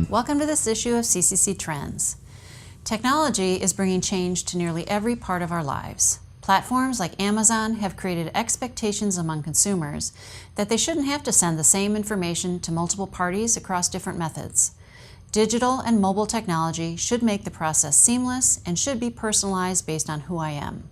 Welcome to this issue of CCC Trends. Technology is bringing change to nearly every part of our lives. Platforms like Amazon have created expectations among consumers that they shouldn't have to send the same information to multiple parties across different methods. Digital and mobile technology should make the process seamless and should be personalized based on who I am.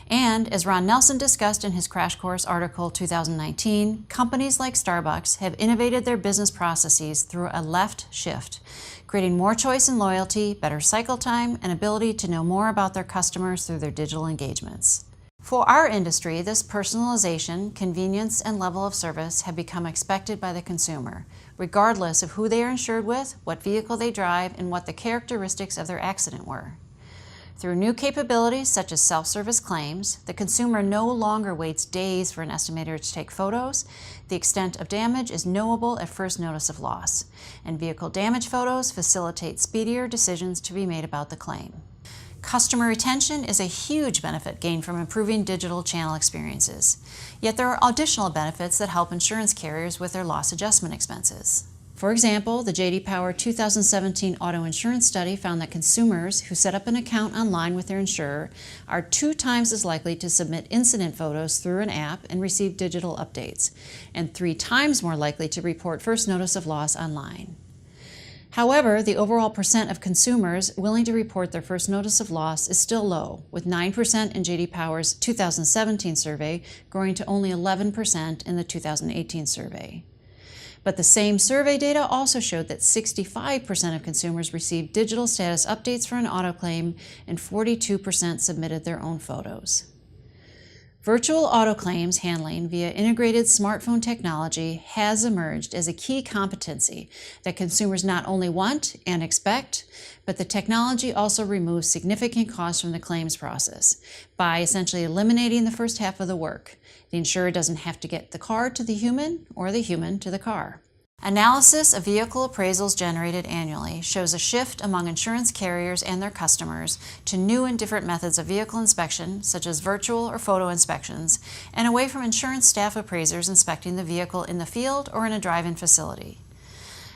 And as Ron Nelson discussed in his Crash Course article 2019, companies like Starbucks have innovated their business processes through a left shift, creating more choice and loyalty, better cycle time, and ability to know more about their customers through their digital engagements. For our industry, this personalization, convenience, and level of service have become expected by the consumer, regardless of who they are insured with, what vehicle they drive, and what the characteristics of their accident were. Through new capabilities such as self-service claims, the consumer no longer waits days for an estimator to take photos. The extent of damage is knowable at first notice of loss, and vehicle damage photos facilitate speedier decisions to be made about the claim. Customer retention is a huge benefit gained from improving digital channel experiences. Yet there are additional benefits that help insurance carriers with their loss adjustment expenses. For example, the J.D. Power 2017 auto insurance study found that consumers who set up an account online with their insurer are 2 times as likely to submit incident photos through an app and receive digital updates, and 3 times more likely to report first notice of loss online. However, the overall percent of consumers willing to report their first notice of loss is still low, with 9% in J.D. Power's 2017 survey growing to only 11% in the 2018 survey. But the same survey data also showed that 65% of consumers received digital status updates for an auto claim and 42% submitted their own photos. Virtual auto claims handling via integrated smartphone technology has emerged as a key competency that consumers not only want and expect, but the technology also removes significant costs from the claims process by essentially eliminating the first half of the work. The insurer doesn't have to get the car to the human or the human to the car. Analysis of vehicle appraisals generated annually shows a shift among insurance carriers and their customers to new and different methods of vehicle inspection, such as virtual or photo inspections, and away from insurance staff appraisers inspecting the vehicle in the field or in a drive-in facility.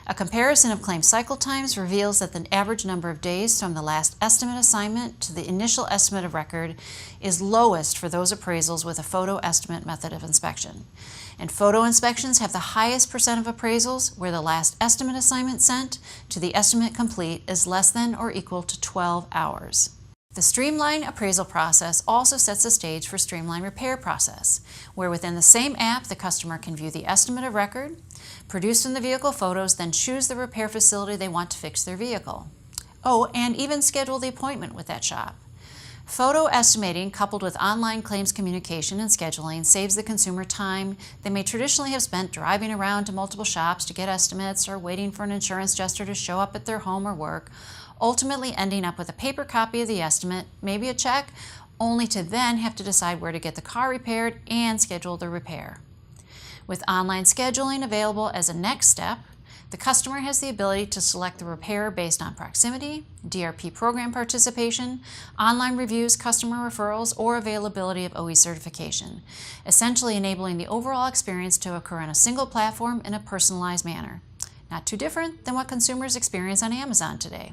A comparison of claim cycle times reveals that the average number of days from the last estimate assignment to the initial estimate of record is lowest for those appraisals with a photo estimate method of inspection. And photo inspections have the highest percent of appraisals where the last estimate assignment sent to the estimate complete is less than or equal to 12 hours. The streamlined appraisal process also sets the stage for streamlined repair process, where within the same app the customer can view the estimate of record, produce from the vehicle photos, then choose the repair facility they want to fix their vehicle. Oh, and even schedule the appointment with that shop. Photo estimating coupled with online claims communication and scheduling saves the consumer time they may traditionally have spent driving around to multiple shops to get estimates or waiting for an insurance adjuster to show up at their home or work, ultimately ending up with a paper copy of the estimate, maybe a check, only to then have to decide where to get the car repaired and schedule the repair. With online scheduling available as a next step, the customer has the ability to select the repair based on proximity, DRP program participation, online reviews, customer referrals, or availability of OE certification, essentially enabling the overall experience to occur on a single platform in a personalized manner. Not too different than what consumers experience on Amazon today.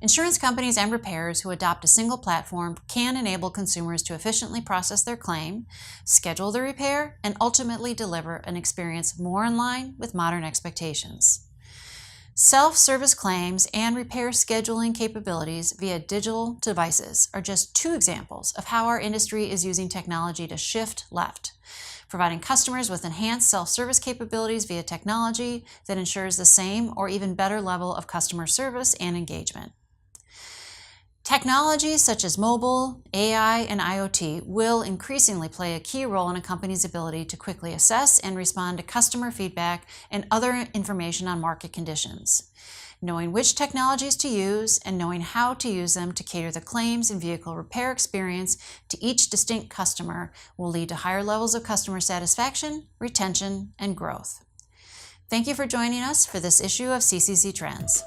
Insurance companies and repairers who adopt a single platform can enable consumers to efficiently process their claim, schedule the repair, and ultimately deliver an experience more in line with modern expectations. Self-service claims and repair scheduling capabilities via digital devices are just 2 examples of how our industry is using technology to shift left, providing customers with enhanced self-service capabilities via technology that ensures the same or even better level of customer service and engagement. Technologies such as mobile, AI, and IoT will increasingly play a key role in a company's ability to quickly assess and respond to customer feedback and other information on market conditions. Knowing which technologies to use and knowing how to use them to cater the claims and vehicle repair experience to each distinct customer will lead to higher levels of customer satisfaction, retention, and growth. Thank you for joining us for this issue of CCC Trends.